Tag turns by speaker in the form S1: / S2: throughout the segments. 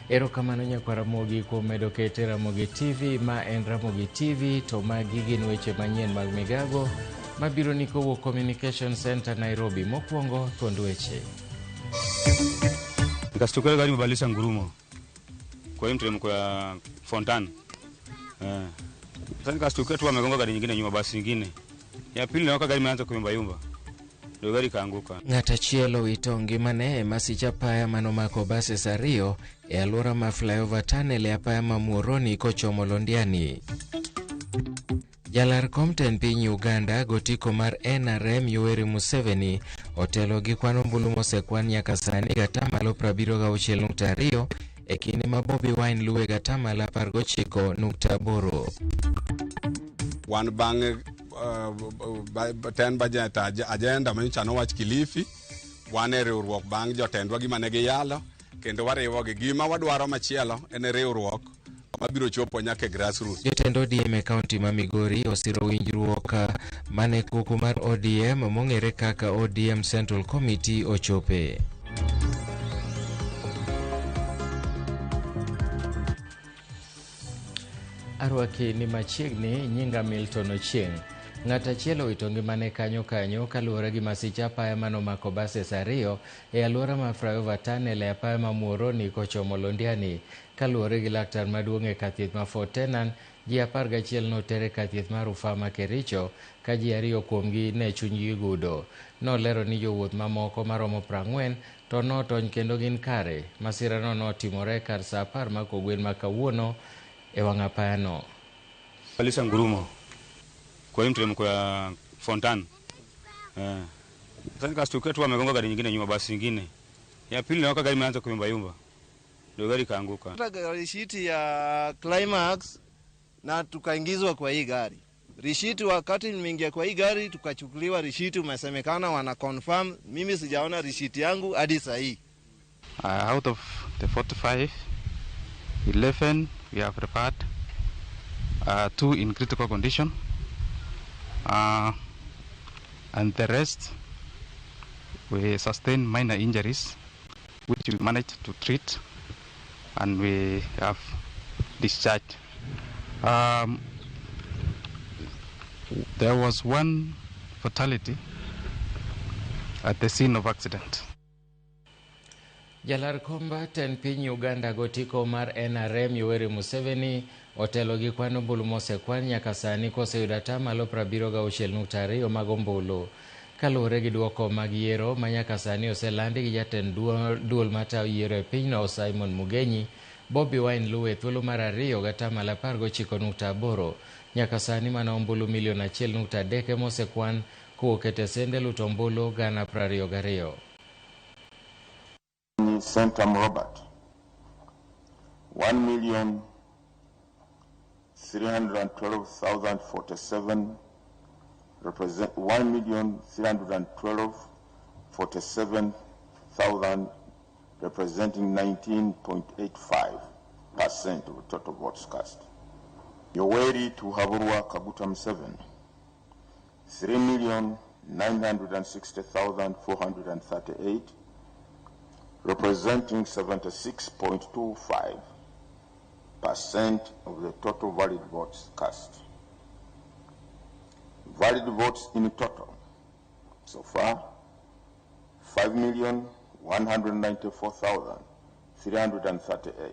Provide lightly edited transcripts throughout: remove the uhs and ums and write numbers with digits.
S1: Erokamano nyakwaramogi kuom medo kete Ramogi TV ma en Ramogi TV to magi gin weche manyien mag migago mabiro ni kowuok Communication Center Nairobi. Mokwongo thuond weche.
S2: Nikastukua gari mbalisha ngurumo kwa hiyo mteremko ya Fontan. Sasa nikastukia tu amegonga gari nyingine nyuma, basi nyingine ya pili naoka gari imeanza kuyumba ndio gari kaanguka.
S1: Ng'ata chielo wito ngimane masich apaya manomako bases ariyo e alwora ma flyover tunnel e apaya ma Muhoroni kochomo Londiani. Jalar Compton piny Uganda gotiko mar NRM Yoweri Museveni otelo gi kwano ombulu mosekwan nyaka sani gatamalo 76.2 e kinde ma Bobi Wine luwe gatamalo 19.8.
S3: Wan bang' ten budget agenda manyichano wach Kilifi, wan e riwruok bang' jotendwa gima ne giyalo kendo wariwo gi gima wadwaro machielo en riwruok mabiro chopo nyaka grassroots.
S1: Jotend ODM e kaunti ma Migori osiro winjruok mane kuku mar ODM mong'ere kaka ODM Central Committee ochope. Arwaki ni machiegni nyinga Milton Ochieng'. Ng'ata chielo wito ngimane kanyo kaluwore gi masich apaya manomako bases ariyo e alwora ma flyover tunnel e apaya ma Muhoroni kochomo Londiani. Kaluwore gi laktar maduong' e kathieth ma Fort Tenan, ji 11 notere kathieth mar Rufaa ma Kericho ka ji 2 kuomgi ne chunygi gudo. Nolero ni jowuoth mamoko maromo 40 to notony kendo gin kare. Masirano notimore kar sa 10 makogwen ma kawuono e wang' apayano.
S2: Mbalisha ngurumo kwa hiyo mteremko ya Fontan. Sasa nikastukia tu amegonga gari nyingine nyuma, basi nyingine ya pili naoka gari imeanza kuyumba ndio gari kaanguka.
S4: Rishiti ya Climax na tukaingizwa kwa hii gari. Rishiti wakati nimeingia kwa hii gari tukachukuliwa rishiti, umesemekana wana confirm. Mimi sijaona rishiti yangu hadi saa hii.
S5: Out of the 45, 11 we have referred, 2 in critical condition, and the rest we sustained minor injuries which we managed to treat and we have discharged. There was one fatality at the scene of accident.
S1: Jalar Compton piny Uganda gotiko mar NRM Yoweri Museveni otelo gi kwano ombulu mosekwan nyaka sani koseyudo atamalo 76.2 mag ombulu. Kaluwore gi duoko mag yiero ma nyaka sani oselandi gi jatend duol matayo yiero e pinyno Simon Mugenyi, Bobi Wine luwe thuolo mar ariyo gatamalo 19.8. Nyaka sani mana ombulu milion 1.3 mosekwan kowuok e tesende luto ombulu 22,000.
S6: Centum Robert 1,312,047 represent 1,312,47,000 representing 19.85% of the total votes cast. Yoweri Tuhaburwa Kaguta Museveni 3,960,438 representing 76.25% of the total valid votes cast. Valid votes in total so far 5,194,338.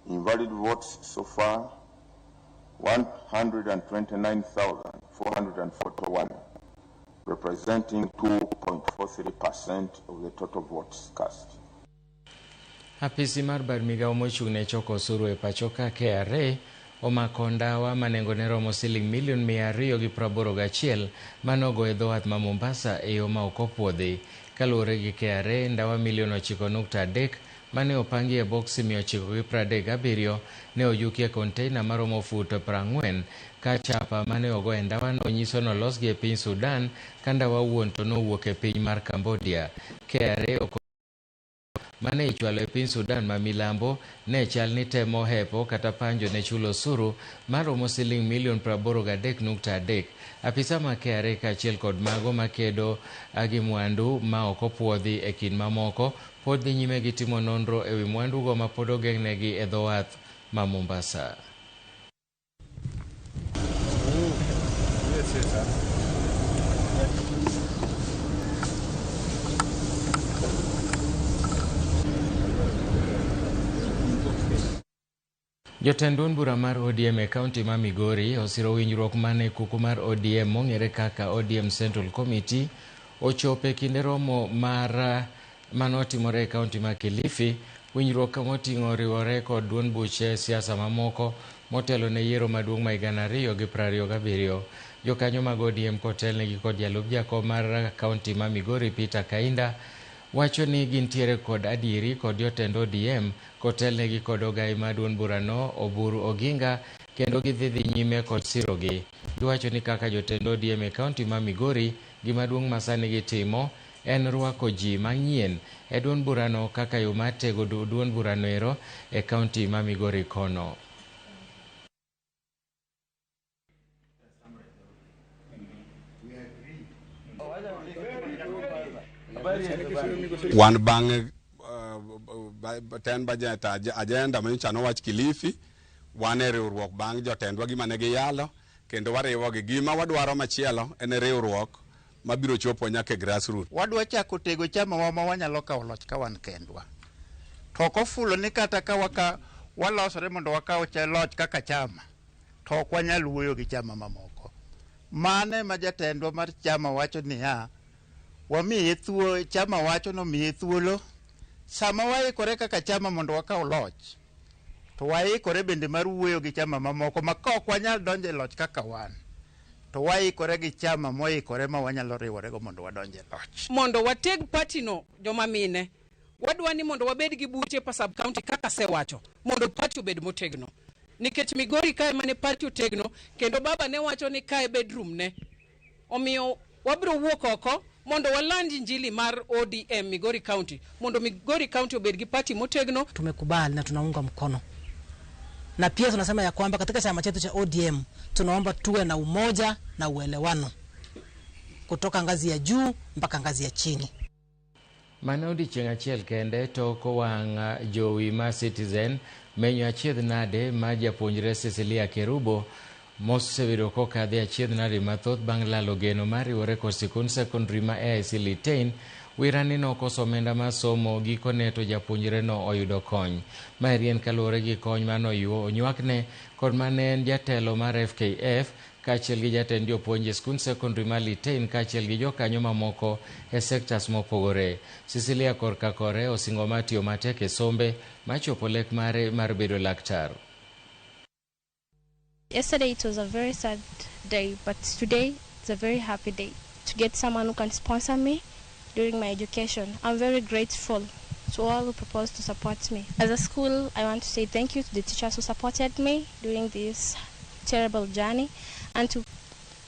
S6: Invalid votes so far 129,441, representing 2.43% of the total votes cast.
S1: Apisi mar bar migao mochung'ne choko osuru e pachoka KRA omako ndawa manengone romo siling milion 281 manogo e dho wath ma Mombasa e yo ma ok opuodhi. Kaluwore gi KRA, ndawa milion 9.3 mane opangi e boksi 937 ne ojuki e konteina maromo fut 40 ka chapa mane ogo e ndawano nyiso nolosgi e piny Sudan ka ndawa wuon to nowuok e piny mar Cambodia. KRA mane ichwalo e piny Sudan ma milambo ne chal ni temo hepo kata panjo ne chulo osuru maromo siling milion 83.3. Apisa ma KRA kaachiel kod mago makedo gi mwandu ma ok opuodhi e kind mamoko pod dhi nyime gi timo nonro e wi mwandugo ma pod ogeng'negi e dho wath ma Mombasa. Jotend duond bura mar ODM e kaunti ma Migori osiro winjruok mane kuku mar ODM mong'ere kaka ODM Central Committee ochopo e kinde romo mar manotimore e kaunti ma Kilifi. Winjruok moting'o riwore kod duond buche siasa mamoko motelo ne yiero maduong' ma 2027. Jokanyo mag ODM kotelnegi kod jalup jakom mar kaunti ma Migori Peter Kainda wacho ni gintiere kod adieri kod jotend ODM kotelnegi kod ogai ma duond burano Oburu Oginga kendo gidhi nyime kod sirogi. Giwacho ni kaka jotend ODM e kaunti ma Migori gima duong' masani gitimo en rwako ji manyien e duond burano kaka yo mar tego duond burano ero e kaunti ma Migori kono.
S3: Wan bang' ten budget agenda manyichano wach Kilifi, wan e riwruok bang' jotendwa gima ne giyalo kendo wariwo gi gima wadwaro machielo en riwruok mabiro chopo nyaka e grassroots.
S7: Wadwa chako tego chama ma wanyalo kawo loch ka wan kendwa. To ok ofulo ni kata ka walosore mondo wakaw loch kaka chama, to ok wanyal wuoyo gi chama mamoko. Mane ma jatendwa mar chama wacho niya, wamiye thuolo, chama wacho nomiye thuolo, sama waikore kaka chama mondo wakaw loch, to waikore bende mar wuoyo gi chama mamoko ma ka ok wanyal donjo e loch kaka wan, to waikore gi chama moikore ma wanyalo riworego mondo wadonje loch.
S8: Mondo wateg party no joma mine, wadwani mondo wabed gi buche pa sub county kaka sewacho, mondo party obed motegno. Nikech Migori kae mane party otegno, kendo baba ne wacho ni kae bedroom ne. Omiyo wabro wuok oko mondo waland injili mar ODM Migori County, mondo Migori County obed gi party motegno.
S9: Tumekubali na tunaunga mkono. Na pia tunasema ya kwamba katika chama chetu cha ODM tunaomba tuwe na umoja na uelewano kutoka ngazi ya juu mpaka ngazi ya chini.
S1: Mane odiochieng' achiel kende toko wang' jowi ma Citizen menyo achiedh nade ma japuonjre Cecilia Kerubo mosebedo kokadhi achiedh nade mathoth bang' lalo geno mar riwore kod sikund secondary ma AIC Litein. Wirani no koso omenda mar somo gikone to japuonjre no oyudo kony. Maerien kaluwore gi kony mano onywakne kod mane en jatelo mar FKF kaachiel gi jatend jopuonj e skund secondary ma Litein kaachiel gi jokanyo mamoko e sectors mopogore. Cecilia korka kore osingo matiyo matek e sombe machopo lek mare mar bedo laktar.
S10: Yesterday it was a very sad day, but today it's a very happy day to get someone who can sponsor me during my education. I'm very grateful to all who proposed to support me. As a school, I want to say thank you to the teachers who supported me during this terrible journey, and to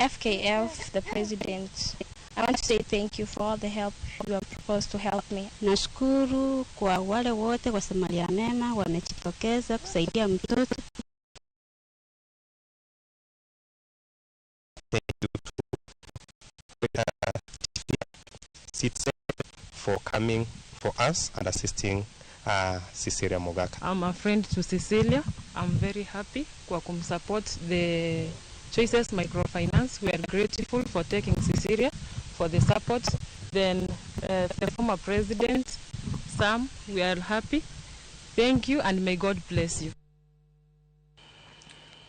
S10: FKF, the president. I want to say thank you for all the help you have proposed to help me.
S11: Nashukuru kwa wale wote wa Samaria Mema wamejitokeza kusaidia mtoto.
S12: For coming for us and assisting Cecilia Mogaka.
S13: I'm a friend to Cecilia. I'm very happy kwa kumsupport the Choices Microfinance. We are grateful for taking Cecilia for the support. Then the former president, Sam, we are happy. Thank you and may God bless you.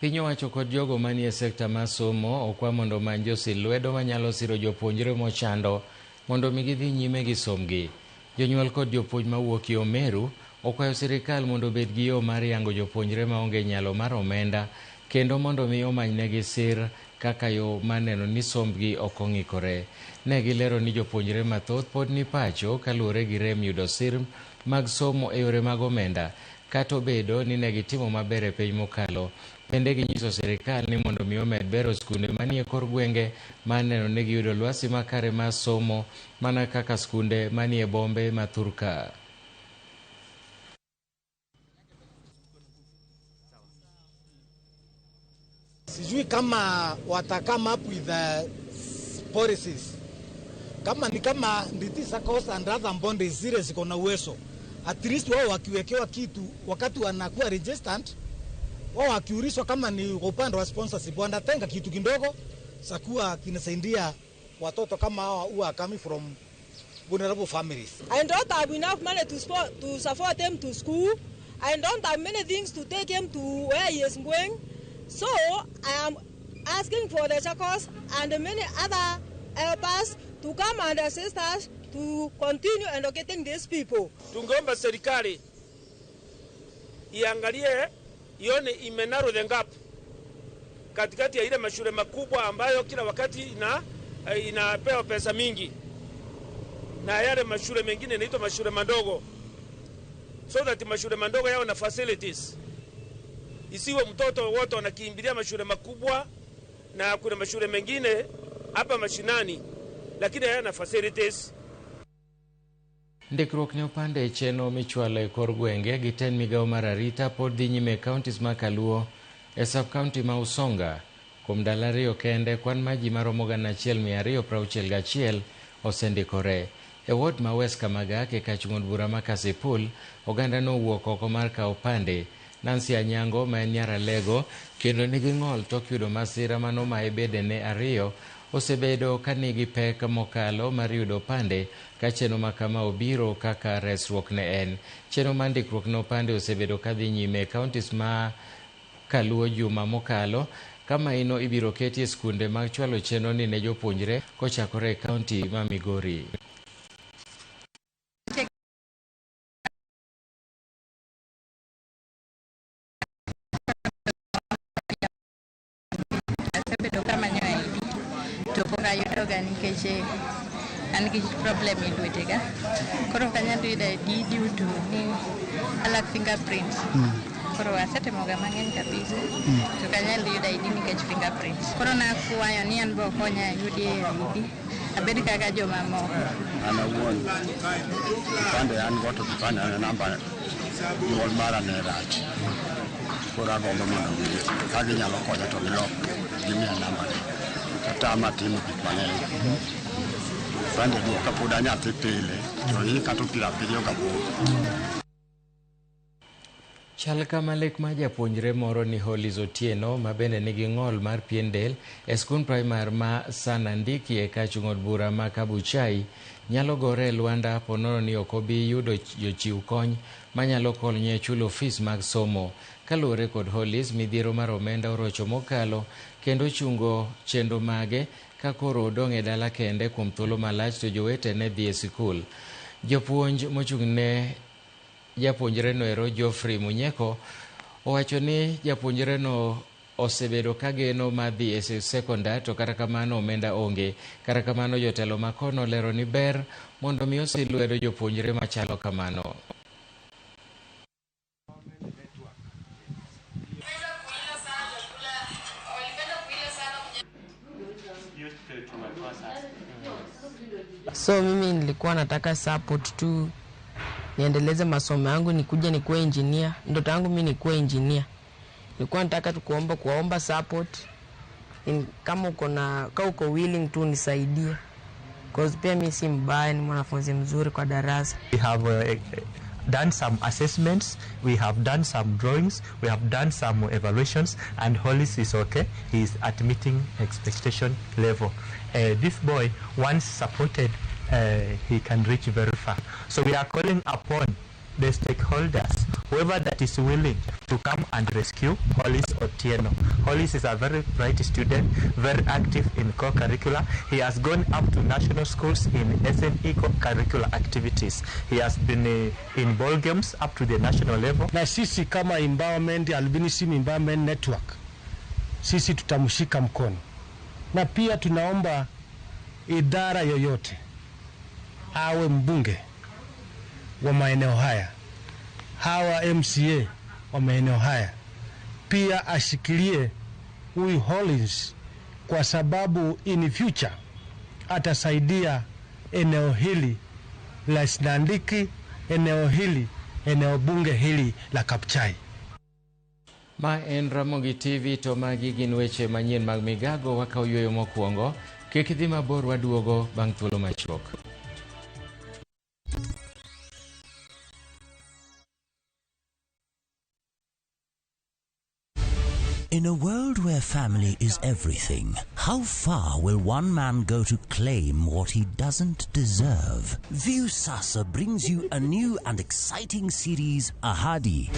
S1: Piny owacho kod jogo manie sekta mar somo okwa mondo manjo silwedo manyalo siro jopuonjre mochando mondo migidhi nyime gi somgi. Jonyuol kod jopuonj mawuok yo Meru okwayo sirikal mondo obed gi yo mar yango jopuonjre maonge nyalo mar omenda kendo mondo mi omanynegi sir kaka yo maneno ni sombgi ok ong'ikore. Ne gilero ni jopuonjre mathoth pod ni pacho kaluwore gi rem yudo sir mag somo e yore mag omenda, kata obedo ni ne gitimo maber e piny mokalo. Bende ginyiso sirikal ni mondo mi omed bero skunde manie kor gwenge maneno ni giyudo lwasi makare mar somo mana kaka skunde manie bombe ma Thurka.
S14: Sijui kama watakama up with the policies. Kama ni kama Nditi SACCOS and other bonds zile ziko na uwezo. At least wao wakiwekewa kitu wakati wanakuwa registered, wao wakiulizwa kama ni upande wa sponsorship wanatenga kitu kidogo sakuwa kinasaidia watoto kama hawa who are coming from vulnerable families.
S15: I don't have enough money to support them to school. I don't have many things to take him to where he is going. So I am asking for the SACCOS and many other helpers to come and assist us to continue educating these people.
S16: Tungeomba serikali iangalie ione imenaro the gap katikati ya ile mashule makubwa ambayo kila wakati inapewa pesa mingi na yale mashule mengine inaitwa mashule madogo, so that mashule madogo yao na facilities, isiwe mtoto wote wanakimbilia mashule makubwa na kuna mashule mengine hapa mashinani lakini hayana facilities.
S1: Ndikruok ne opande cheno michwalo e kor gwenge gi ten migao mar arita pod dhi nyime counties ma Kaluo e sub-county ma Usonga. Kuom ndalo ariyo kende kwan ma ji maromo 1,261 osendikore. E ward ma West Kamagak e kachung'od bura ma Kasipul, oganda nowuok oko mar kawo pande. Nancy Anyango ma en nyar Alego kendo nigi ng'ol tok yudo masira manomaye bedene ariyo osebedo ka nigi pek mokalo mar yudo pande ka cheno ma kama obiro kaka resruok ne en. Cheno ma ndikruok ne opande osebedo ka dhi nyime counties ma Kaluo juma mokalo, kama ino ibiro keti e skunde mag chwalo cheno ni ne jopuonjre kochakore e kaunti ma Migori.
S17: Nikech an gi problem e lwetega, koro kanyalo yudo ID due to ni alak fingerprint. Koro asetemoga mang'eny kabisa to kanyalo yudo ID nikech fingerprint. Koro nakwayo ni an bo konya yudi ID abed kaka jomamoko.
S18: An awuon kipande an go to kipande an namba nyuol mara ne rach. Koro agombo mondo ka ginyalo konya to gilok gimiya namba ni. Tama timo gik mang'eny. Sande duoka pod anyathi pile to yi kata pila piliyo gaboro.
S1: Chal kama lek ma japuonjre moro ni Hollis Otieno ma bende nigi ng'ol mar pien del e skul primar ma Sanandiki e kachung'od bura ma Kabuchai nyalo gore e lwanda ponono ni ok obi yudo jochiw kony manyalo konye chulo fees mag somo. Kaluwore kod Hollis, midhiero mar omenda orocho mokalo kendo chungo chenro mage ka koro odong' e dala kende kuom thuolo malach to jowete ne dhi e sikul. Jopuonj mochung'ne japuonjreno ero Geoffrey Munyeko owacho ni japuonjreno osebedo ka geno ma dhi e sekondar to kata kamano omenda onge. Kata kamano jotelo makono lero ni ber mondo mi osilwedo jopuonjre machalo kamano.
S19: So mimi nilikuwa nataka support tu niendeleze masomo yangu, nikuje nikuwe engineer. Ndoto yangu mimi nikuwe engineer. Nilikuwa nataka tu kuomba support kama uko willing tu nisaidie. Cause pia mimi si mbaya, ni mwanafunzi mzuri kwa darasa.
S20: We have done some assessments, we have done some drawings, we have done some evaluations, and Hollis is okay. He is at meeting expectation level. This boy, once supported, he can reach very far. So we are calling upon the stakeholders, whoever that is willing to come and rescue Hollis Otieno. Hollis is a very bright student, very active in co-curricular. He has gone up to national schools in SNE co-curricular activities. He has been in ball games up to the national level.
S14: Na sisi kama Albinism Empowerment Network, sisi tutamshika mkono. Na pia tunaomba idara yoyote, awe mbunge wa maeneo haya, hawa MCA wa maeneo haya, pia ashikilie huyu Hollis, kwa sababu in future atasaidia eneo hili la Sanandiki, eneo bunge hili la Kabuchai.
S1: Ma en Ramogi TV, to magi gin weche manyien mag migago waka oyueyo mokwongo. Kik idhi mabor, waduogo bang' thuolo machuok.
S21: In a world where family is everything, how far will one man go to claim what he doesn't deserve? Viusasa brings you a new and exciting series, Ahadi.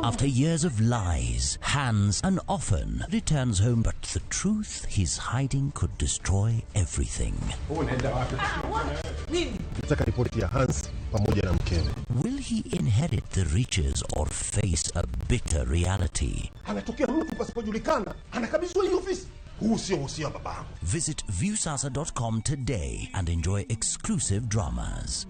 S21: After years of lies, Hans, and often returns home, but the truth he's hiding could destroy everything. Will he inherit the riches or face a bitter reality? Visit viusasa.com today and enjoy exclusive dramas.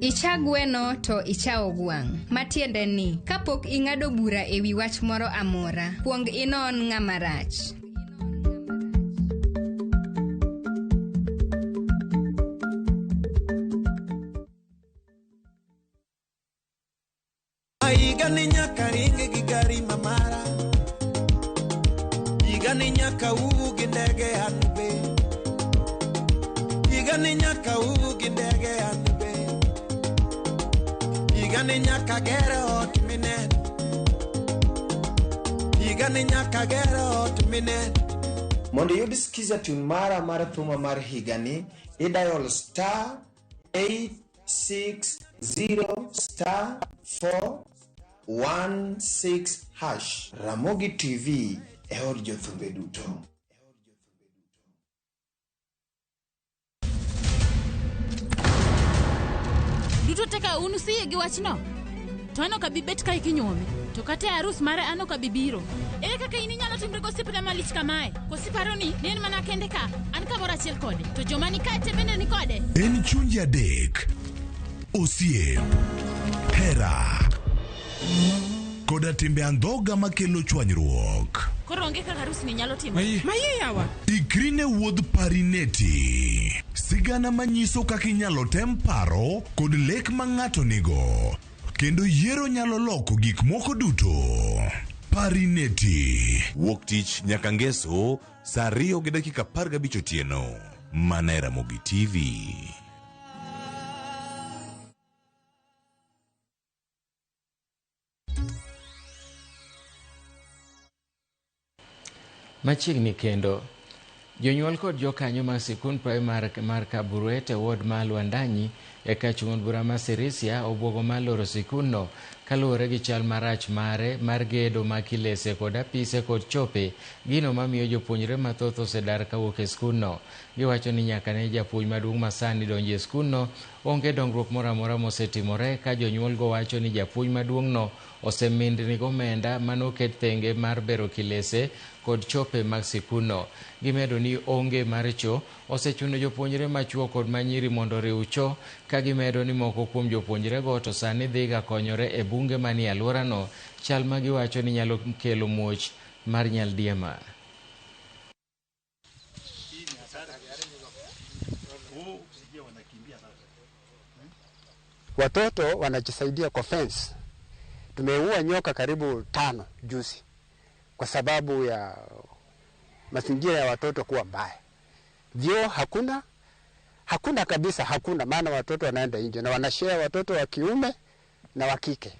S22: Icha gweno to ichao gwang'. Matiende ni, kapok ing'ado bura ewi wach moro amora, kuong inon ng'ama rach.
S23: Igani nyaka ringe gi gari mamara, igani nyaka ugi ndege anbe, igani nyaka ugi ndege anbe. Igani nyaka gero ot minen, igani nyaka gero ot minen.
S24: Mondo yudi skiza tune mara thuma mar higani, idial star 860 star 416 hash. Ramogi TV eod jothumbe duto.
S25: Duto teka unusiye gi wachno. To ano ka bibet ka ikinyuome. To kata arus mare ano ka bibiro. Ere kaka inyalo timre gosipna malich kamae. Kosiparo ni nen mana kende ka. An kamoro achiel kode. To joma ni kate bende ni kode.
S26: En chunje adek. Osiep. Hera. Koda timbe andhoga makelo chwanyruok.
S25: Koro onge kaka arus ni nyalo timo.
S26: Maye yawa. Ikrine wuodh Parineti. Sigana manyiso kaka inyalo tem paro kod lek ma ng'ato nigo. Kendo yiero nyalo loko gik moko duto. Parineti.
S27: Wuok tich nyaka ngeso, saa 2:15 otieno. Mana Ramogi TV.
S1: Machiegni kendo, jonyuol kod jokanyo mag sikund praimar mar Kaburet e ward ma Lwandanyi e kachung'od bura ma Sirisia obwogo mar loro sikundno kaluwore gi chal marach mare mar gedo ma kilese kod apise kod chope, gino mamiyo jopuonjre mathoth osedar kawuok e skundno. Giwacho ni nyaka ne japuonj maduong' masani donjo e skundno, onge dongruok moro amora mosetimore, ka jonyuolgo wacho ni japuonj maduong'no osemindni gomenda manoket thenge mar bero kilese kod chope mag sikundno. Gimedo ni onge mar cho osechuno jopuonjre machuo kod manyiri mondo riw cho, ka gimedo ni moko kuom jopuonjrego to sani dhiga konyore e bunge manie alworano, chal ma giwacho ni nyalo kelo muoch mar nyaldiema.
S28: Watoto wanajisaidia kwa fence. Tumeua nyoka karibu 5 juzi kwa sababu ya mazingira ya watoto kuwa mbaya. Vyoo hakuna kabisa, hakuna, maana watoto wanaenda nje na wanashare watoto wa kiume na wa kike.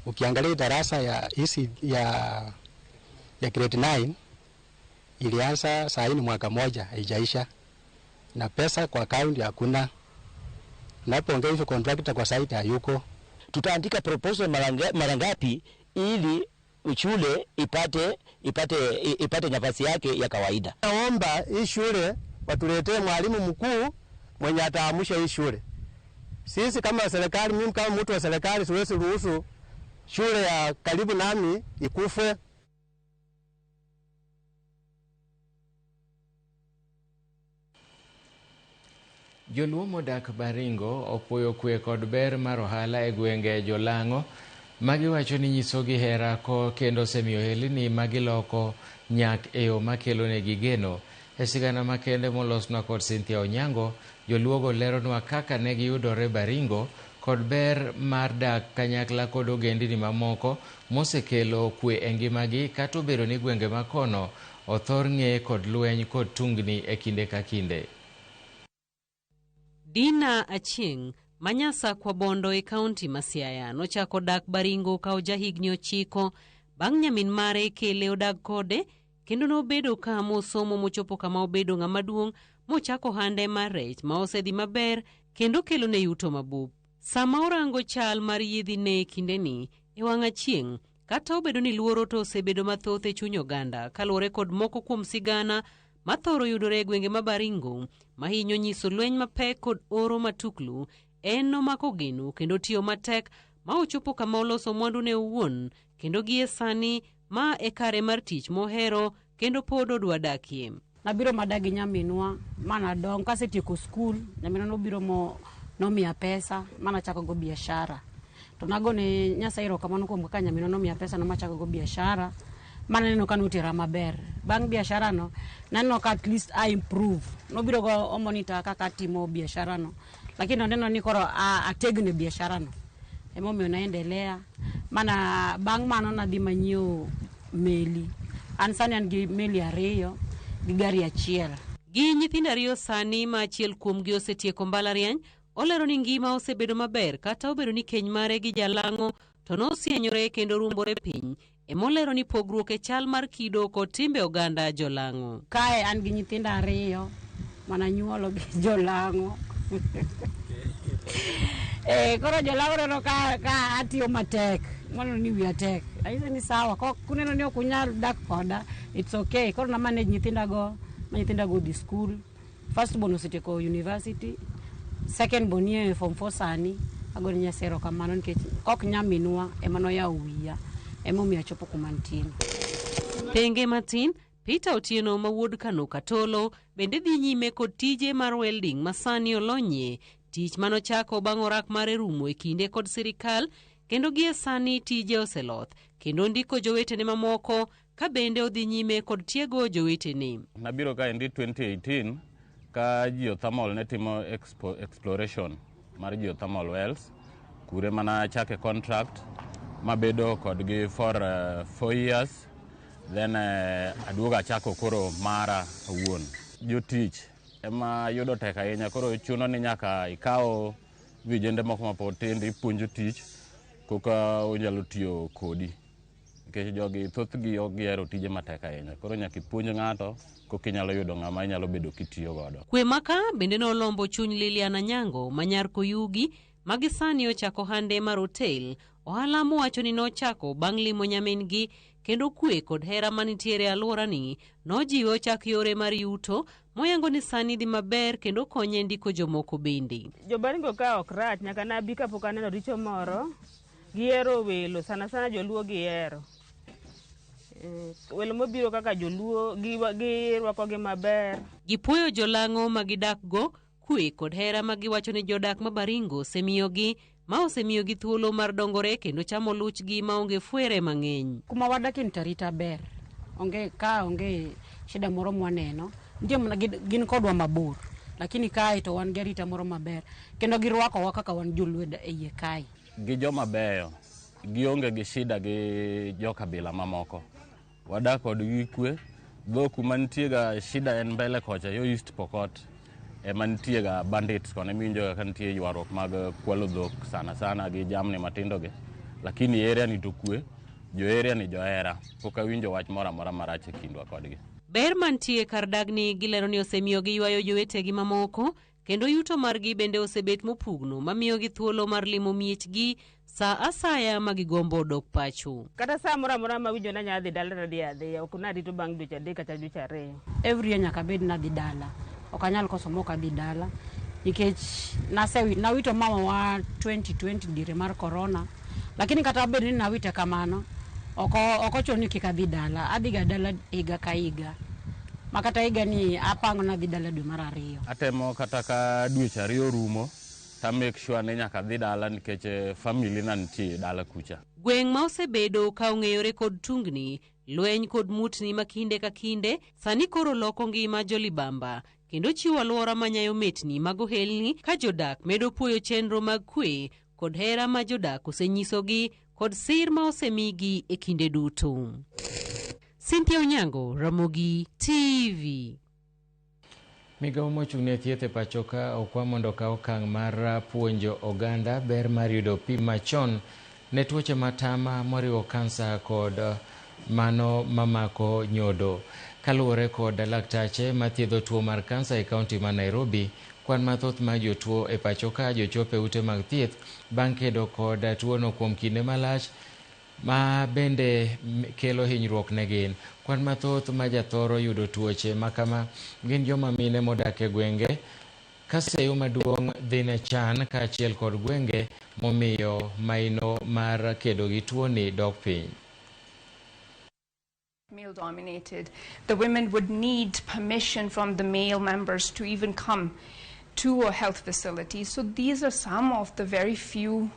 S28: Ukiangalia darasa ya hisi ya grade 9 ilianza saa hii mwaka moja haijaisha, na pesa kwa account hakuna. Napoongea hivyo contractor kwa site hayuko.
S29: Tutaandika proposal mara ngapi ili shule ipate nafasi yake ya kawaida.
S28: Naomba hii shule watuletee mwalimu mkuu mwenye ataamusha hii shule. Sisi kama serikali, mimi kama mtu wa serikali siwezi ruhusu shule ya karibu nami ikufe.
S1: Joluo modak Baringo opwoyo kwe kod ber mar ohala e gwenge Jolang'o Magi wacho ni nyisogi hera ko kendo semiyo heli ni magi loko nyak e yo makelo negi geno. E sigana makende molosnwa kod Cynthia Onyango, joluogo leronwa kaka ne giyudore Baringo kod ber mar dak kanyakla kod ogendini mamoko mosekelo kwe e ngimagi kata obedo ni gwenge makono othor ng'e kod lweny kod tungni e kinde ka kinde.
S2: Dina Achieng' manyasa kwa Bondo e kaunti ma Siaya nochako dak Baringo ka ojahigni 9 bang' nyamin mare kele odag kode kendo nobedo ka mosomo mochopo kama obedo ng'ama duong' mochako hande mar rech ma osedhi maber kendo kelo ne yuto mabup. Sama orango chal mar yedhi ne kindeni e wang' Achieng' kata obedo ni luoro to osebedo mathoth e chuny oganda kaluwore kod moko kuom sigana mathoro yudore e gwenge ma Baringo mahinyo nyiso lweny mapek kod oro matuklu, en nomako geno kendo tiyo matek ma ochopo kama oloso mwandu ne owuon kendo gie sani ma e kare mar tich mohero kendo pod odwa dakie.
S3: Nabiro madagi nyaminwa mana dong kasetieko skul, nyaminwa nobiro nomiya pesa mana chako go biashara. To nagone Nyasaye erokamano kuom kaka nyaminwa nomiya pesa na machako go biashara. Mana neno ka notera maber. Bang' biashara no, naneno ka at least I improve. Nobiro go monitor kaka timo biashara no. Lakini neno ni koro ategne biashara no. Emomiyo naendelea. Mana bang' mano nadhi manyieo meli. An sani an gi meli 2 gi gari 1.
S2: Gi nyithindo 2 sani ma achiel kuomgi osetieko mbalariany, olero ni ngima osebedo maber kata obedo ni keny mare gi jalang'o to nosienyore kendo rumbore piny. Emolero ni pogruok e chal mar kido kod timbe oganda jolang'o.
S3: Kae an gi nyithindo 2 mana nyuolo gi jolang'o. Koro jolang'o neno ka atiyo matek. Mono ni wiya tek. Aise ni sawa. Kuneno ni okunyal dak koda. It's okay. Koro na manage nyithindago. Nyithindago di school. First born osetieko university. Second born ye form 4 sani. Agoni Nyasaye erokamano nikech ok nyaminwa ema noyawo wiya. Emomiyo achopo kuma ntin.
S2: Tenge matin, Peter Otieno ma wuod Kano Katolo bende dhi nyime kod tije mar welding masani olonyie, tich manochako bang' orak mare rumo e kinde kod sirikal, kendo gie sani tije oseloth, kendo ndiko jowetene mamoko ka bende odhi nyime kod tiego jowetene.
S4: Nabiro ka endi 2018 ka geothermal ne timo exploration mar geothermal wells, kure mana chake contract mabedo kodgi for 4 years, then aduoga chako koro mara owuon. Jotich ema yudo tek ahinya, koro chuno ni nyaka ikaw vijende moko mapod tindo ipuonjo tich koka onyalo tiyo kodi. Nikech jogi thothgi ok gihero tije matek ahinya, koro nyaka ipuonj ng'ato koka inyalo yudo ng'ama inyalo bedo kitiyo godo.
S2: Kwe maka bende nolombo chuny Liliana Nyango manyar Koyugi magisani ochako hande mar hotel. Ohala mowacho ni nochako bang' limo nyamin-gi kendo kwe kod hera manitiere alwora ni nojiwo chak yore mar yuto moyango ni sani dhi maber kendo konye ndiko jomoko bende.
S5: Jobaringo ka ok rach nyaka nabi kapok aneno richo moro. Gihero welo, sana joluo gihero. Welo mobiro kaka joluo girwako gi maber.
S2: Gipuoyo jolang'o magidakgo, kwe kod hera magiwacho ni jodak ma Baringo semiyogi ma osemiyogi thuolo mar dongore kendo chamo luchgi maonge fuere mang'eny.
S3: Kuma wadakie ni tarita ber. Onge shida moro mwaneno. Ndio gin kodwa mabor. Lakini kae to wan gi arita moro maber. Kendo girwakowa kaka wan jolweda e iye kae.
S4: Gi joma beyo, gionge gi shida gi jokabila mamoko. Wadak kod gi kwe, dho kuma nitiega shida en mbele kocha, yo East Pokot. Ema nitiega bandits kone minjo ka nitie ywaruok mag kwalo dhok sana gi jamni matindo gi. Lakini area ni to kwe, jo area ni johera, poka winjo wach mora marach e kindwa kodgi.
S2: Ber mantie kar dagni gilero ni osemiyogi ywayo jowetegi mamoko, kendo yuto margi bende osebet mopugno mamiyogi thuolo mar limo miechgi sa asaya magigombo dok pacho.
S5: Kata saa mora ma winjo na nyadhi dala na diadhi, ok narito bang' dweche 3 kata dweche 2.
S3: Every year nyaka bed nadhi dala. Ok anyal koso moka dhi dala. Nikech nawito mama wa 2020 dire mar corona. Lakini kata bed ni nawite kamano, ok ochuno ni kik adhi dala. Adhi ga dala higa ka higa. Makata higa ni apango nadhi dala dwe mar 2.
S4: Atemo kata ka dweche 2 rumo, ta make sure ni nyaka dhi dala nikech family na nitie dala kucha.
S2: Gweng' ma osebedo ka ong'eyore kod tungni, lweny kod mutni makinde ka kinde, sani koro loko ngima jolibamba, kendo chiwo alwora manyayo metni mag ohelni ka jodak medo puoyo chenro mag kwe kod hera ma jodak osenyisogi kod sir ma osemigi e kinde duto. Cynthia Onyango, Ramogi TV.
S1: Migawo mochung'ne thieth e pachoka okwa mondo okaw okang' mar puonjo oganda ber mar yudo pim machon ne tuoche matama moriwo kansa kod mano mamako nyodo. Kaluwore kod laktache mathiedho tuo mar kansa e kaunti ma Nairobi, kwan mathoth ma jotuo e pachoka jochope ute mag thieth bang' kedo kod tuono kuom kinde malach ma bende kelo hinyruok ne gin. Kwan mathoth ma jathoro yudo tuoche makama gin joma mine modak e gwenge kaseyo maduong' dhine chan kaachiel kod gwenge momiyo maino mar kedo gi tuoni dok piny.
S6: Male dominated. The women would need permission from the male members to even come to a health facility. So these are some of the very few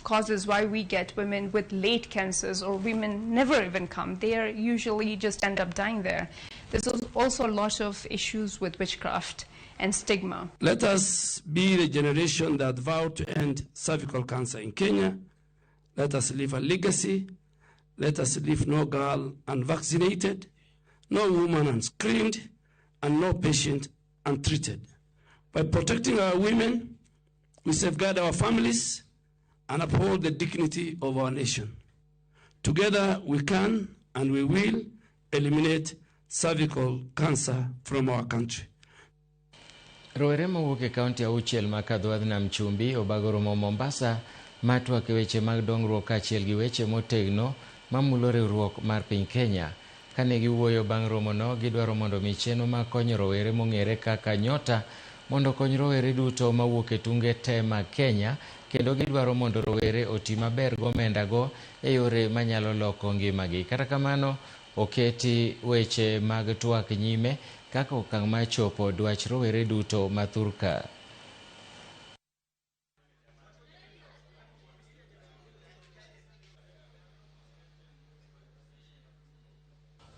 S6: causes why we get women with late cancers, or women never even come. They are usually just end up dying there. There's also a lot of issues with witchcraft and stigma.
S7: Let us be the generation that vow to end cervical cancer in Kenya. Let us leave a legacy. Let us leave no girl unvaccinated, no woman unscreened, and no patient untreated. By protecting our women, we safeguard our families and uphold the dignity of our nation. Together we can and we will eliminate cervical cancer from our country.
S1: Rowere mawuok e kaunti auchiel ma kadho nam chumbi obago romo Mombasa matwak weche mag dongruok kaachiel gi weche motegno mamulo riwruok mar piny Kenya. Kane giwuoyo bang' romono, gidwaro mondo micheno ma konyo rowere mong'ere kaka Nyota mondo kony rowere duto mawuok e tunge te mag Kenya, kendo gidwaro mondo rowere oti maber gomenda go e yore manyalo loko ngimagi. Kata kamano, oketi weche mag twak nyime kaka okang' ma chopo dwach rowere duto mathurka.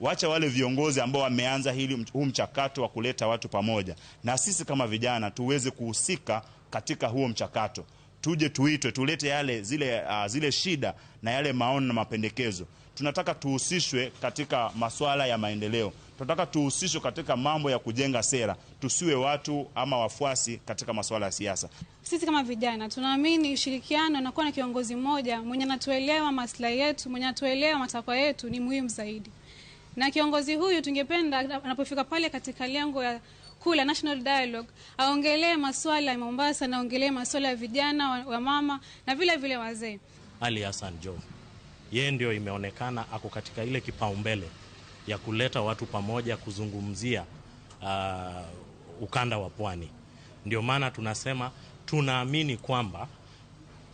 S8: Wacha wale viongozi ambao wameanza huu mchakato wa kuleta watu pamoja, na sisi kama vijana tuweze kuhusika katika huo mchakato. Tuje tuitwe, tulete zile shida na yale maoni na mapendekezo. Tunataka tuhusishwe katika masuala ya maendeleo. Tunataka tuhusishwe katika mambo ya kujenga sera. Tusiwe watu ama wafuasi katika masuala ya siasa.
S9: Sisi kama vijana tunaamini ushirikiano na kuwa na kiongozi mmoja mwenye anatuelewa maslahi yetu, mwenye anatuelewa matakwa yetu ni muhimu zaidi. Na kiongozi huyu tungependa anapofika pale katika lengo ya kula National Dialogue aongelee masuala ya Mombasa na aongelee masuala ya vijana wa mama na vile vile wazee.
S10: Ali Hassan Joho, yeye ndio imeonekana ako katika ile kipaumbele ya kuleta watu pamoja kuzungumzia ukanda wa pwani. Ndio maana tunasema tunaamini kwamba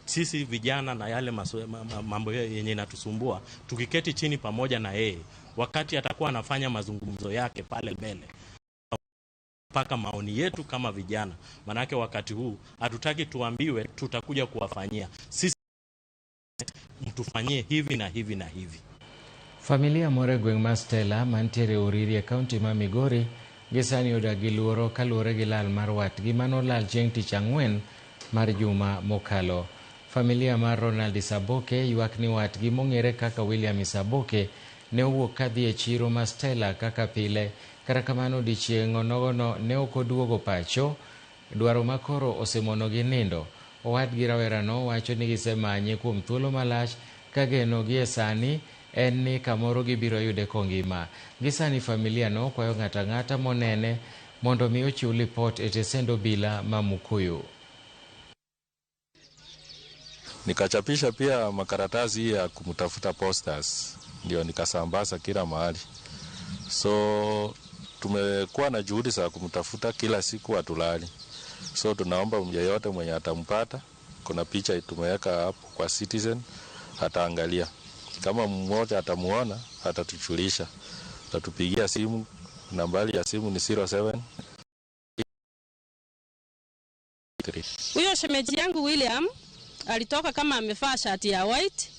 S10: sisi vijana na yale mambo yenye inatusumbua, tukiketi chini pamoja na yeye wakati atakuwa anafanya mazungumzo yake pale mbele, mpaka maoni yetu kama vijana. Manake wakati huu hatutaki tuambiwe tutakuja kuwafanyia. Sisi mtufanyie hivi na hivi na hivi.
S1: Familia more gweng' ma Stella mantiere Uriri e kaunti ma Migori gisani odagi luoro kaluwore gi lal mar watgi manolal chieng' tich ang'wen mar juma mokalo. Familia mar Ronald Isaboke ywak ni watgi mong'ere kaka William Isaboke ne owuok kadhi e chiro ma Stella kaka pile. Kata kamano odiechieng' onogono ne ok oduogo pacho, dwaro makoro osemonogi nindo. Owadgi rawerano wacho ni gisemanye kuom thuolo malach ka geno gi e sani en ni kamoro gibiro yude kongima. Gisani familia no kwayo ng'ata ng'ata monene mondo mi ochiw lipot e tesend obila ma Mukuyu.
S11: Nikachapisha pia makaratasi ya kumtafuta posters, ndio nikasambaza kila mahali. So tumekuwa na juhudi za kumtafuta kila siku hatulali. So tunaomba yeyote mwenye atampata, kuna picha tumeweka hapo kwa Citizen, ataangalia. Kama mmoja atamuona, atatujulisha. Atatupigia simu, nambari ya simu ni 07.
S12: Huyo shemeji yangu William alitoka kama amevaa shati ya white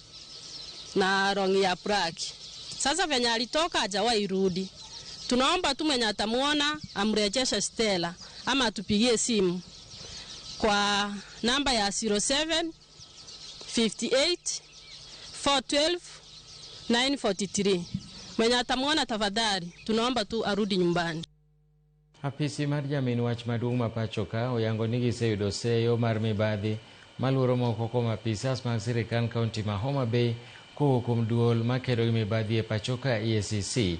S12: na rongi ya praki. Sasa venye alitoka hajawahi rudi. Tunaomba tu mwenye atamuona amrejeshe Stella ama atupigie simu kwa namba ya 07 58 412 943. Mwenye atamuona tafadhali, tunaomba tu arudi nyumbani.
S1: Apisi mar jamin wach maduong' ma pacho ka oyango ni giseyudo seyo mar mibadhi maluoro moko kuom apisas mag sirikal kaunti ma Homa Bay kowuok kuom duol makedo gi mibadhi e pacho ka EACC.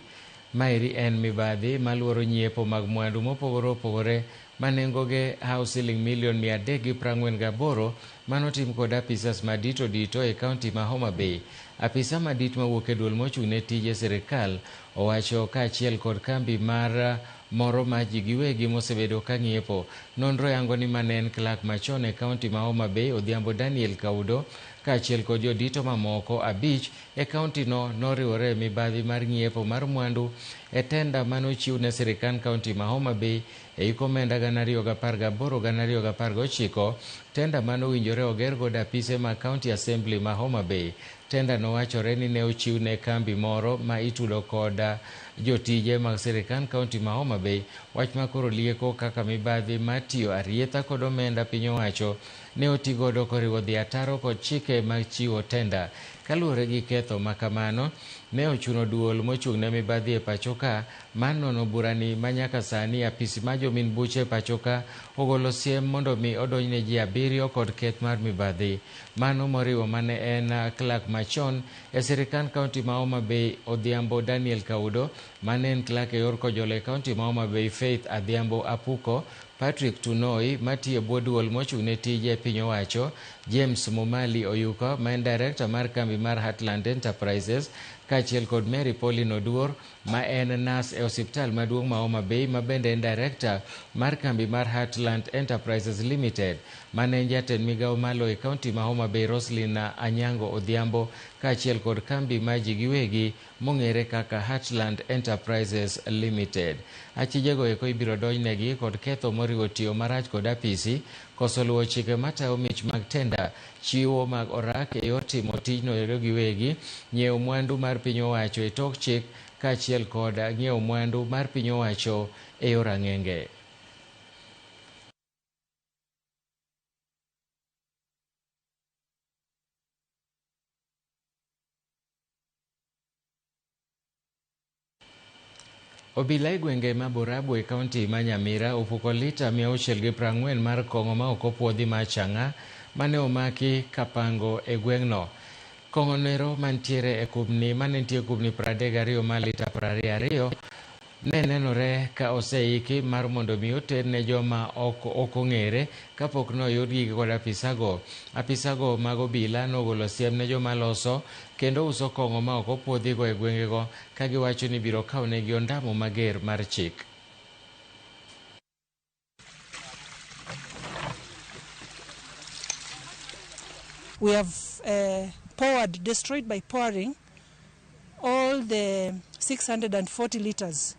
S1: Maeri en mibadhi maluoro nyiepo mag mwandu mopogore opogore manengoge hao siling milion 348 manotim kod apisas madito dito e kaunti ma Homa Bay. Apisa madit mawuok e duol mochung' ne tije sirikal owacho kaachiel kod kambi mar moro ma ji giwegi mosebedo ka ng'iepo. Nonro yango ni manen clerk machon e kaunti ma Homa Bay Odhiambo Daniel Kaudo kaachiel kod jodito mamoko 5 e kaunti no noriwore e mibadhi mar ng'iepo mar mwandu e tenda manochiw ne sirikal kaunti ma Homa Bay e iko omenda 2018-2019, tenda manowinjore oger godo apise ma County Assembly ma Homa Bay. Tenda nowachore ni ne ochiw ne kambi moro ma itudo kod jotije mag sirikal kaunti ma Homa Bay. Wach makoro lieko kaka mibadhi matiyo arietha kod omenda piny owacho ne otigodo koriwo dhi ataro kod chike mag chiwo tenda. Kaluwore gi ketho makamano, ne ochuno duol mochung' ne mibadhi e pachoka manono burani manyaka sani apisi ma jomin buche e pachoka ogolo siem mondo mi odonjne ji 7 kod keth mar mibadhi. Mano moriwo mane en clerk machon e sirikal kaunti ma Homa Bay Odhiambo Daniel Kaudo, mane en clerk e yor kojolo e kaunti ma Homa Bay Faith Adhiambo Apuko, Patrick Tunoi matiyo bwo duol mochung' ne tije e piny owacho, James Mumali Oyuko ma en director mar kambi mar Heartland Enterprises, kaachiel kod Mary Pauline Oduor ma en nas e osiptal maduong' ma Homa Bay ma bende en director mar kambi mar Heartland Enterprises Limited, mane en jatend migawo malo e kaunti ma Homa Bay Roslyn Anyango Odhiambo, kaachiel kod kambi ma ji giwegi mong'ere kaka Heartland Enterprises Limited. Achijego eko ibiro donjnegi kod ketho moriwo tiyo marach kod apisi, koso luwo chike matayo mich mag tenda, chiwo mag orak e yor timo tijno ero giwegi, nyiewo mwandu mar piny owacho e tok chik, kaachiel kod nyiewo mwandu mar piny owacho e yor ang'enge. Obila e gwenge ma Borabu e kaunti ma Nyamira opuko lita 640 mar kong'o ma ok opuodhi ma chang'a mane omaki kapango e gweng'no. Kong'o nero mantiere e kubni 32 ma lita 22 ne nenore ka oseiki mar mondo mi oter ne joma ok ong'ere kapok noyudgi kod apisago. Apisago mag obila nogolo siem ne joma loso kendo uso kong'o ma ok opuodhigo e gwengego, ka giwacho ni biro kawnegi ondamo mager mar chik.
S13: We have destroyed by pouring all the 640 liters.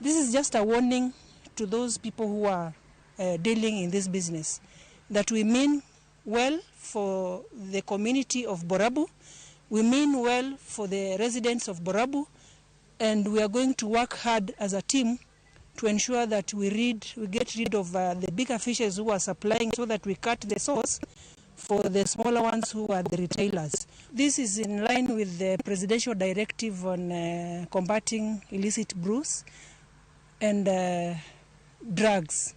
S13: This is just a warning to those people who are dealing in this business, that we mean well for the community of Borabu, we mean well for the residents of Borabu, and we are going to work hard as a team to ensure that we get rid of the bigger fishes who are supplying, so that we cut the source for the smaller ones who are the retailers. This is in line with the presidential directive on combating illicit brews and drugs.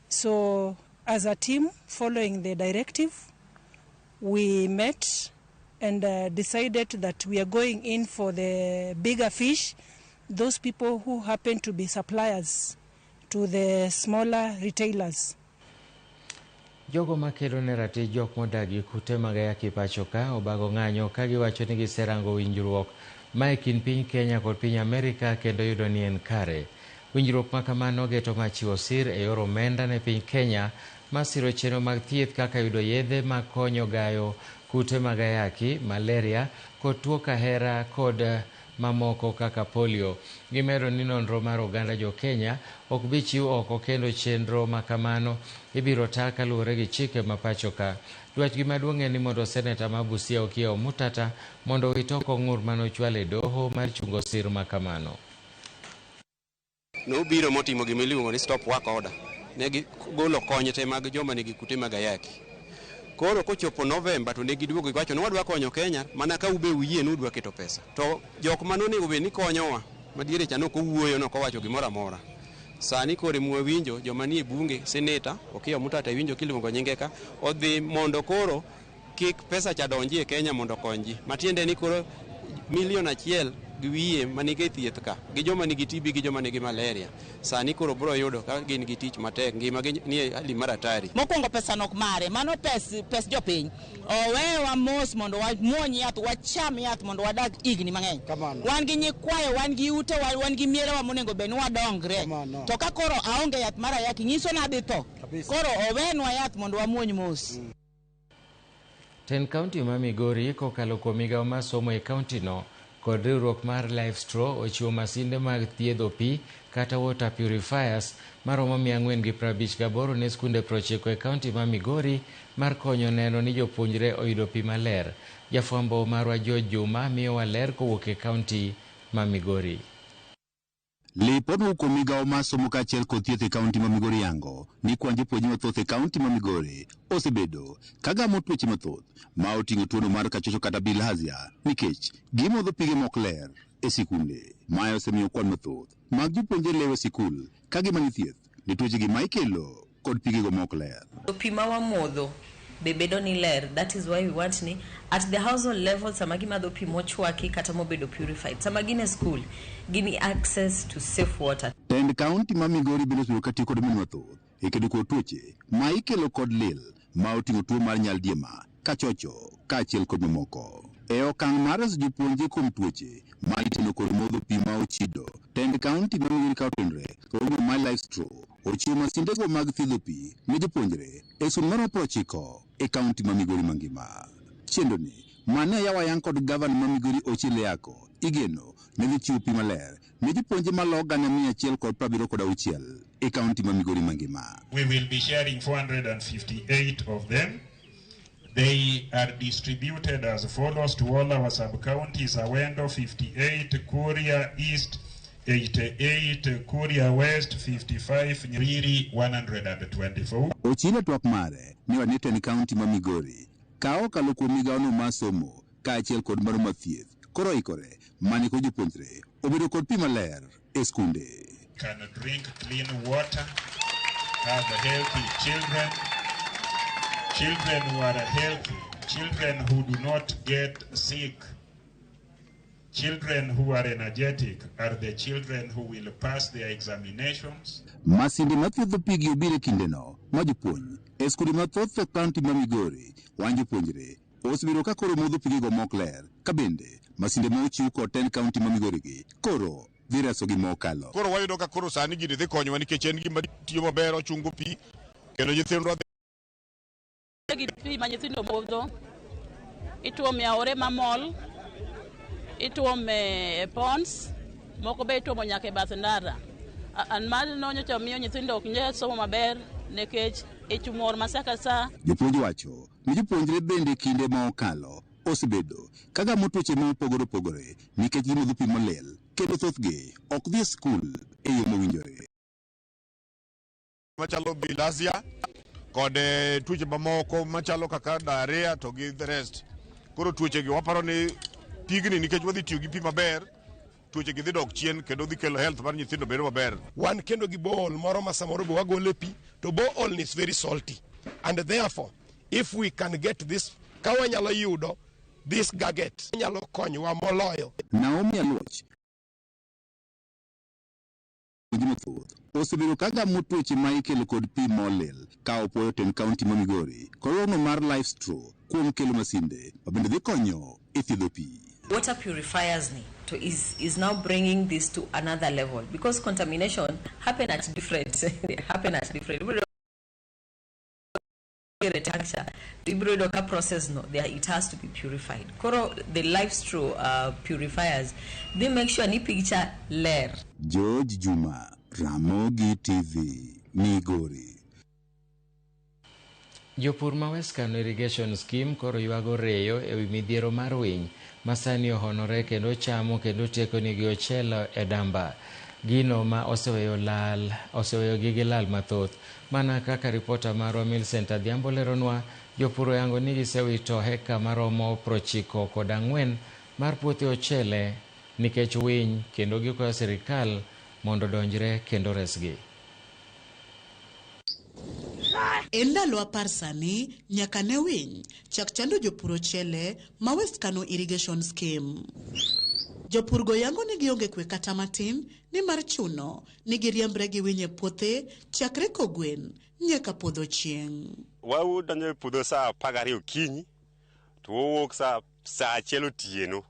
S13: So as a team, following the directive, we met and decided that we are going in for the bigger fish, those people who happen to be suppliers to the smaller retailers.
S1: Jogo makelo ne ratich jok modagi kute mag ayaki pacho ka obago ng'anyo ka giwacho ni giserango winjruok ma e kind piny Kenya kod piny Amerika kendo yudo ni en kare. Winjruok makamano geto machiwo sir e yor omenda ne piny Kenya masiro chenro mag thieth kaka yudo yedhe makonyo gayo kute mag ayaki, malaria kod tuo kahera kod mamoko kaka polio. Gimero ni nonro mar oganda jo Kenya ok bi chiw oko kendo chenro makamano ibiro tak kaluwore gi chike mapacho ka. Dwachgi maduong' en ni mondo seneta ma Busia Okiya Omutata mondo witoko ng'ur manochwal e doho mar chungo sir makamano.
S14: Nobiro motimo gimiluongo ni stop work order. Ne gigolo kony te mag joma nigi kute mag ayaki. Koro kochopo November to ne giduogo giwacho ni wadwa konyo Kenya mana ka ube uyie ni udwa keto pesa. To jok manonego bed ni konyowa madiere cha noko wuoyo noko wacho gimoro amora. Sani kore mwawinjo joma nie bunge seneta Okiya Omutata winjo kiluongo nyinge ka odhi mondo koro kik pesa cha donji e Kenya mondo konji. Matiende ni koro milion achiel giwiye manige thieth ka gi joma nigi TB gi joma nigi malaria sani koro bro yudo ka gin gi tich matek ngima gi ni hali maratari.
S15: Mokwongo pesa nok mare mano pes jopiny owewa mos mondo wamuony yath wacham yath mondo wadag igni mang'eny. Wan gi nyikwayo wan gi ute wan gi mierewa monego bed ni wadongre to ka koro aonge yath mar ayaki nyiso na adhi tho koro owenwa yath mondo wamuony mos.
S1: Ten County ma Migori kokalo kuom migawo mar somo e kaunti no kod riwruok mar Lifestro ochiwo masinde mag thiedho pi kata water purifiers maromo 458 ne skunde 90 e kaunti ma Migori mar konyo neno ni jopuonjre oyudo pi maler. Jafwambo marwa George Juma miyowa ler kowuok e kaunti ma Migori.
S16: Lipod kuom migawo mar somo kaachiel kod thieth e kaunti ma Migori yango ni kwan jopuonjre mathoth e kaunti ma Migori osebedo ka gamo tuoche mathoth ma oting'o tuono mar kachocho kata bilharzia nikech gimodho pige mok ler e sikunde. Mae osemiyo kwan mathoth mag jopuonjre lewo sikul ka gimanyo thieth ne tuochegi ma ikelo kod pigego mok ler.
S17: Pi ma wamodho be bedo ni ler. That is why we want ni at the household level sama gimadho pi mochwaki kata mobedo purified. Sama gine school gini access to safe water.
S16: Tend kaunti ma Migori bende osebiro katiyo kod mon mathoth e kedo kod tuoche ma ikelo kod lil ma oting'o tuo mar nyaldiema, kachocho kaachiel kod mamoko. E okang' mar reso jopuonjre kuom tuoche ma itino kod modho pi ma ochido, Tend kaunti ma Migori ka otendore kod mar Lifestro ochiwo masindego mag thiedho pi ne jopuonjre e skul mar 90 e kaunti ma Migori mangima. Chendoni mane yawa yang kod gavana ma Migori Ochile Yako igeno ne dhi chiwo pi maler ne jopuonjre maloyo 176 e kaunti ma Migori mangima.
S18: We will be sharing 458 of them. They are distributed as follows to all our sub-counties: Awendo 58, Kuria East 88, Kuria West 55, Nyerere 124.
S16: Ochile twak mare ni wanete ni kaunti ma Migori ka okalo kuom migawono mar somo kaachiel kod maro mar thieth koro ikore mani ko jopuonjre obedo kod pi maler e skunde.
S18: Can drink clean water, have healthy children, children who are healthy, children who do not get sick, children who are energetic are the children who will pass their examinations.
S16: Masinde mathiedho pigi obiro kindeno ma jopuonj e skunde mathoth e kaunti ma Migori wan jopuonjre osebiro ka koro modho pigego mok ler ka bende masinde ma ochiw kod Tend kaunti ma Migori gi koro dhi reso gi mokalo.
S19: Koro wayudo ka koro sani gini dhi konyowa nikech en gima tiyo maber, ochungo pi kendo nyithindwa
S12: pi ma nyithindo modho ituome aore mamol, ituome e ponds, moko be ituomo nyaka e bath ndara. An mano nyocha miyo nyithindo ok nyal somo maber nikech ich mor masaka sa.
S16: Jopuonj wacho ni jopuonjre bende kinde ma okalo osebedo ka gamo tuoche ma opogore opogore nikech gimodho pi molil kendo thothgi ok dhi e skul e yo mowinjore.
S19: Machalo bilharzia kod tuoche mamoko machalo kaka diarrhea to gi the rest. Koro tuochegi waparo ni pigni nikech wadhi tiyo gi pi maber, tuochegi dhi dok chien kendo dhi kelo health mar nyithindo bedo maber.
S20: Wan kendo gi bowl moro ma samoro be wagole pi to bowl is very salty and therefore if we can get this ka wanyalo yudo this gadget nyalo konyowa moloyo.
S16: Naomi Aluoch osebedo ka gamo tuoche ma ikelo kod pi molil ka opoyo Tend kaunti ma Migori korono mar Lifestro kuom kelo masinde ma bende dhi konyo e thiedho pi.
S17: Water purifiers is now bringing this to another level because contamination happen at different manufacture ibro ka process no it has to be purified. Koro the live straw purifiers they make sure ni picture ler.
S16: George Juma, Ramogi TV, Migori.
S1: Jopur ma West Kano Irrigation Scheme koro ywago reyo ewi midhiero mar winy masani ohonore kendo chamo kendo tieko nigi ochelo e damba. Gino ma oseweyo gigi lal mathoth. Mana kaka ripota marwa Millicent Adhiambo leronwa, jopur oyango ni gisewito heka maromo 94 mar puothe ochele nikech winy kendo gikwayo sirikal mondo donjre kendo resgi.
S21: E ndalo apar sani nyaka ne winy chak chando jopur ochele ma West Kano Irrigation Scheme. Jopur go yango ni gionge kwe kata matin ni mar chuno ni giriembre gi winye puothe chakre kogwen nyaka podho chieng'.
S14: Wau donjo puodho saa 12 okinyi to wowuok saa 1 otieno.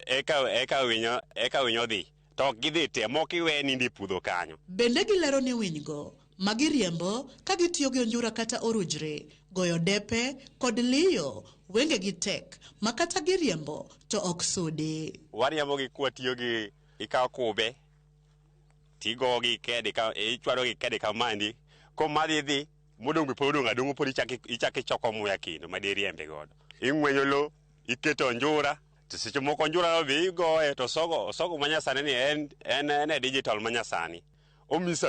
S14: Eka winyo dhi to gidhi te moko iwe nindi puodho kanyo.
S21: Bende gilero ni winy go magiriembo ka gitiyo gi onjura kata orujre, goyo depe kod liyo wenge gi tek makata giriembo to ok sudi.
S14: Wariembo gi kwatiyo gi ikaw kube tigo gi kede ka ichwaro gi kede kamandi ko madhi dhi modong' podong' adong' pod ichaki choko muya kendo madiriembe godo. Ing'wenyo lo iketo onjura to seche moko onjura no be igoye to sogo manyasani ni en digital manyasani.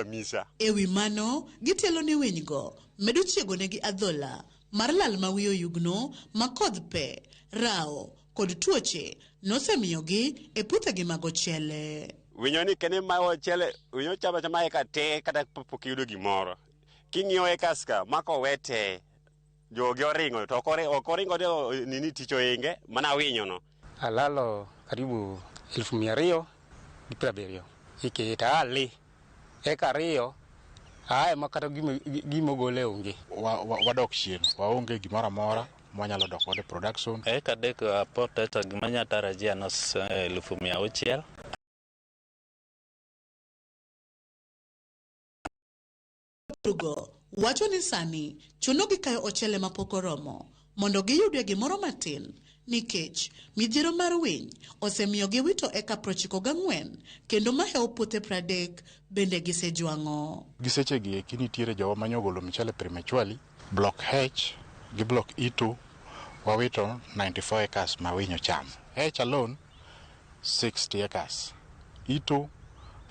S14: Misa.
S21: Ewi mano, gitelo ni winy go medo chiego negi adhola mar lal ma wiyo yugno ma kodh pe, rao kod tuoche nosemiyogi e puothegi mag ochele.
S14: Winyo ni kene ma ochele, winyo chama eka te kata pok yudo gimoro. King'iyo eka ska mako wete jogi oringo to ok oringo nini ticho inge mana winyo no.
S22: Alalo karibu 270 ikita ali eka riyo makata gimogole onge.
S23: Wadok chien waonge gimoro amora mwanyalo dok kode production.
S24: Eka dek apoteta gimanya tarajia nos 600,000.
S21: Tugo wacho ni sani chuno gi kayo ochele mapok oromo mondo giyudie gimoro matin nikech midhiero mar winy osemiyo giwito eka 94 kendo mahewo puothe 30 bende gisejwang'o.
S23: Gisechegi eki nitiere jowa manyogolo michele prematurely, block H gi block E2 wawito 94 acres ma winyo chamo. H alone 60 acres, E2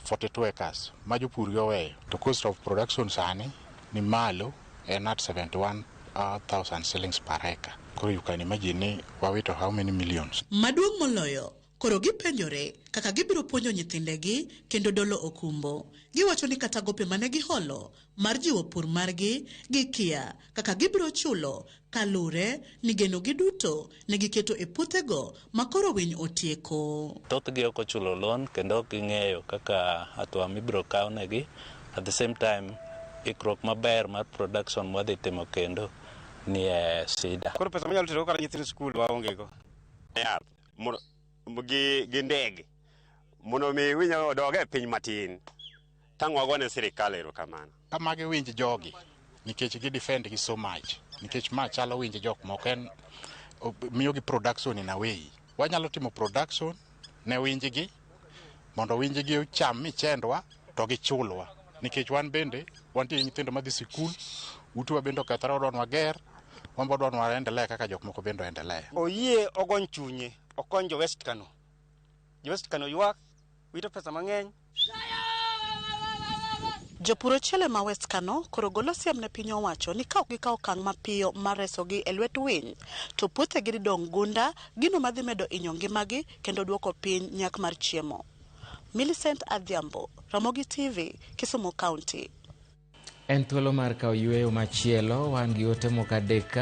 S23: 42 acres ma jopur goweyo. To cost of production sani ni malo en at 71,000 shillings per acre. Koro you can imagine ni wawito how many millions.
S21: Maduong' moloyo koro gipenjore kaka gibiro puonjo nyithindegi kendo dolo okumbo. Giwacho ni kata gope mane giholo mar jiwo pur margi gikia kaka gibiro chulo kalure ni geno giduto ne giketo e puothego makoro winy otieko.
S24: Thothgi ok ochulo loan kendo ok ging'eyo kaka hatua mibiro kaw negi. At the same time ikruok maber mar production mwadhi timo kendo ni sida.
S14: Koro pesa manyalo tero kar nyithind skul waonge go. Yath gi ndege mondo mi winyo odoge piny matin. Tang'wa gone sirikal erokamano.
S23: Kamagi winj jogi nikech gidefend gi so much. Nikech ma chalo winj jok moko en miyo gi production in a way. Wanyalo timo production ne winjgi mondo winjgi ocham michendwa to gichulwa. Nikech wan bende wantie nyithindo madhi sikul, utuwa bende okethore odonwa ger, wan bodonwa endelea kaka jok moko bende endelea.
S25: Oyie ogony chunye, okony jo West Kano. Jo West Kano ywak, wito pesa mang'eny.
S21: Jopur ochele ma West Kano koro golo siem ne piny owacho ni ka ok gikawo okang' mapiyo mar resogi e lwet winy to puothegi dong' gunda, gino madhi medo hinyo ngimagi kendo duoko piny nyak mar chiemo. Millicent Adhiambo, Ramogi TV, Kisumu County.
S1: En thuolo mar kawo yweyo machielo, wan gi ote moko adek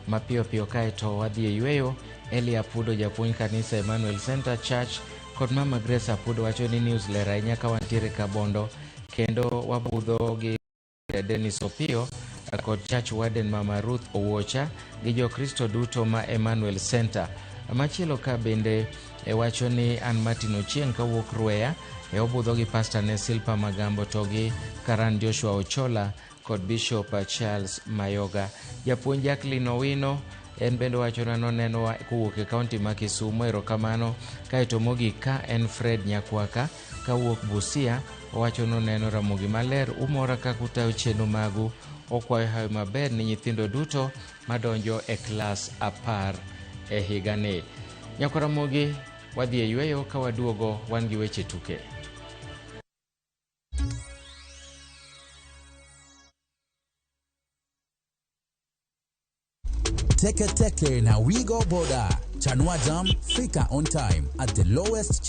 S1: mapiyo piyo kae to wadhi e yweyo. Eli Apudo, japuonj kanisa Emmanuel Center Church, kod Mama Grace Apudo wacho ni newsletter ahinya ka wantiere Kabondo kendo wabudho gi Dennis Opio kod Church Warden Mama Ruth Owocha gi jokristo duto ma Emmanuel Center. Machielo ka bende wacho ni an Martin Ochieng kawuok Rweya obudho gi Pastor ne Silpa Magambo to gi Karan Joshua Ochola kod Bishop Charles Mayoga. Japuonj Jacqueline Owino en bende wacho na noneno kowuok e kaunti ma Kisumu. Erokamano. Kaeto mogik ka en Fred Nyakwaka kawuok Busia, wacho noneno Ramogi Maler umora kakutayo chenro magu. Okwayo hayo maber ni nyithindo duto madonjo e klas 10 e higani. Nyako Ramogi, wadhi e yweyo ka waduogo wan gi weche tuke.
S2: Teke na We Go Boda. Chanua Jam, fika on time at the lowest